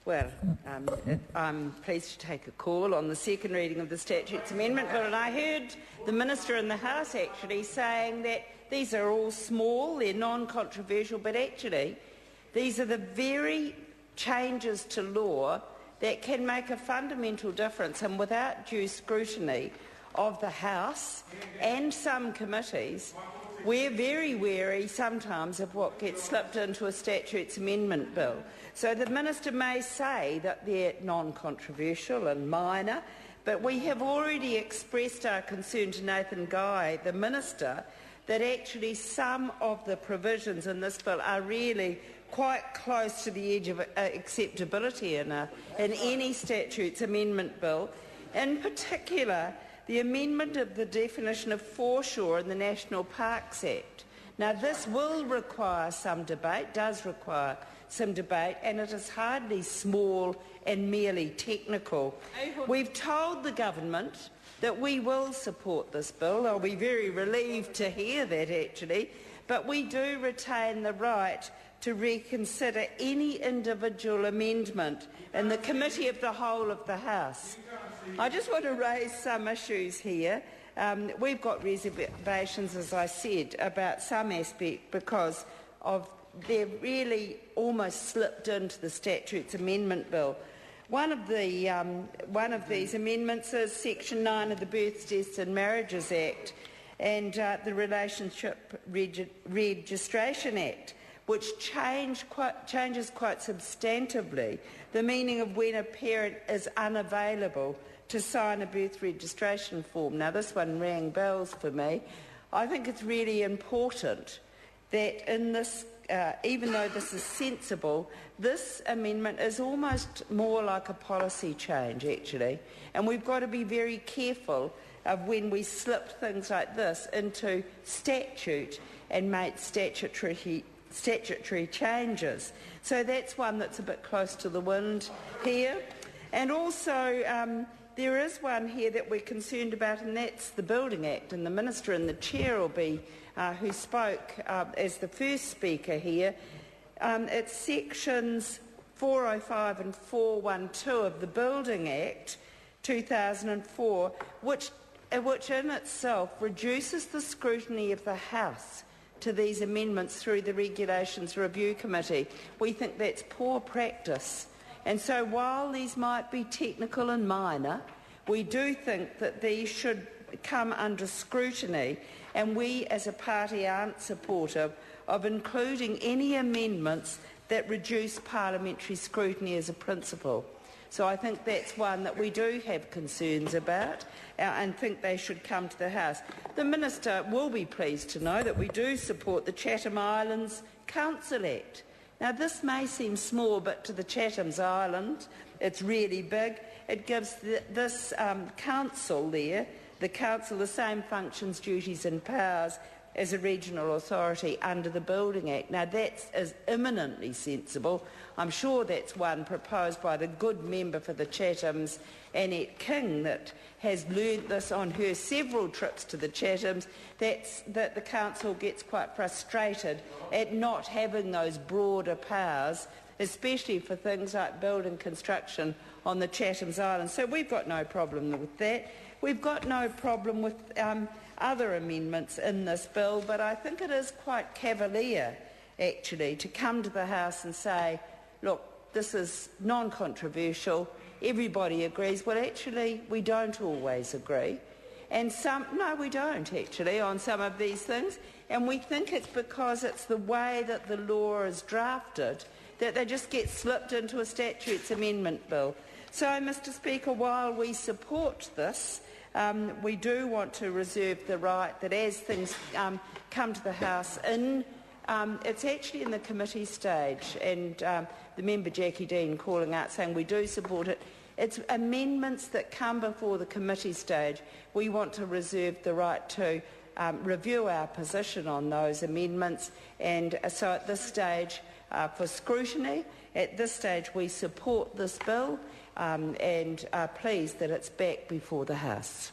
Well, I'm pleased to take a call on the second reading of the Statutes Amendment Bill, and I heard the Minister in the House actually saying that these are all small, they're non-controversial, but actually these are the very changes to law that can make a fundamental difference, and without due scrutiny of the House and some committees, we're very wary sometimes of what gets slipped into a Statutes Amendment Bill. So the Minister may say that they're non-controversial and minor, but we have already expressed our concern to Nathan Guy, the Minister, that actually some of the provisions in this bill are really quite close to the edge of acceptability in any Statutes Amendment Bill. In particular, the amendment of the definition of foreshore in the National Parks Act. Now, this will require some debate, does require some debate, and it is hardly small and merely technical. We've told the government that we will support this bill. I'll be very relieved to hear that, actually, but we do retain the right to reconsider any individual amendment in the Committee of the Whole of the House. I just want to raise some issues here. We've got reservations, as I said, about some aspect because they've really almost slipped into the Statutes Amendment Bill. One of these amendments is Section 9 of the Births, Deaths and Marriages Act and the Relationship Registration Act, which changes quite substantively the meaning of when a parent is unavailable to sign a birth registration form. Now, this one rang bells for me. I think it's really important that in this, even though this is sensible, this amendment is almost more like a policy change, actually, and we've got to be very careful of when we slip things like this into statute and make statutory changes. So that's one that's a bit close to the wind here. And also there is one here that we're concerned about, and that's the Building Act, and the Minister and the Chair will be who spoke as the first speaker here. It's sections 405 and 412 of the Building Act 2004, which in itself reduces the scrutiny of the House to these amendments through the Regulations Review Committee. We think that's poor practice. And so while these might be technical and minor, we do think that these should come under scrutiny, and we as a party aren't supportive of including any amendments that reduce parliamentary scrutiny as a principle. So I think that's one that we do have concerns about and think they should come to the House. The Minister will be pleased to know that we do support the Chatham Islands Council Act. Now, this may seem small, but to the Chatham Islands, it's really big. It gives this council there, the council, the same functions, duties and powers as a regional authority under the Building Act. Now, that is eminently sensible. I'm sure that's one proposed by the good member for the Chathams, Annette King, that has learnt this on her several trips to the Chathams, that the council gets quite frustrated at not having those broader powers, especially for things like building construction on the Chatham Islands. So we've got no problem with that. We've got no problem with other amendments in this bill, but I think it is quite cavalier, actually, to come to the House and say, look, this is non-controversial, everybody agrees. Well, actually, we don't always agree. And we don't, actually, on some of these things. And we think it's because it's the way that the law is drafted that they just get slipped into a Statutes Amendment Bill. So, Mr Speaker, while we support this, we do want to reserve the right that as things come to the House it's actually in the committee stage, and the member Jackie Dean calling out saying we do support it. It's amendments that come before the committee stage. We want to reserve the right to review our position on those amendments, and so at this stage, for scrutiny, at this stage we support this bill and are pleased that it's back before the House.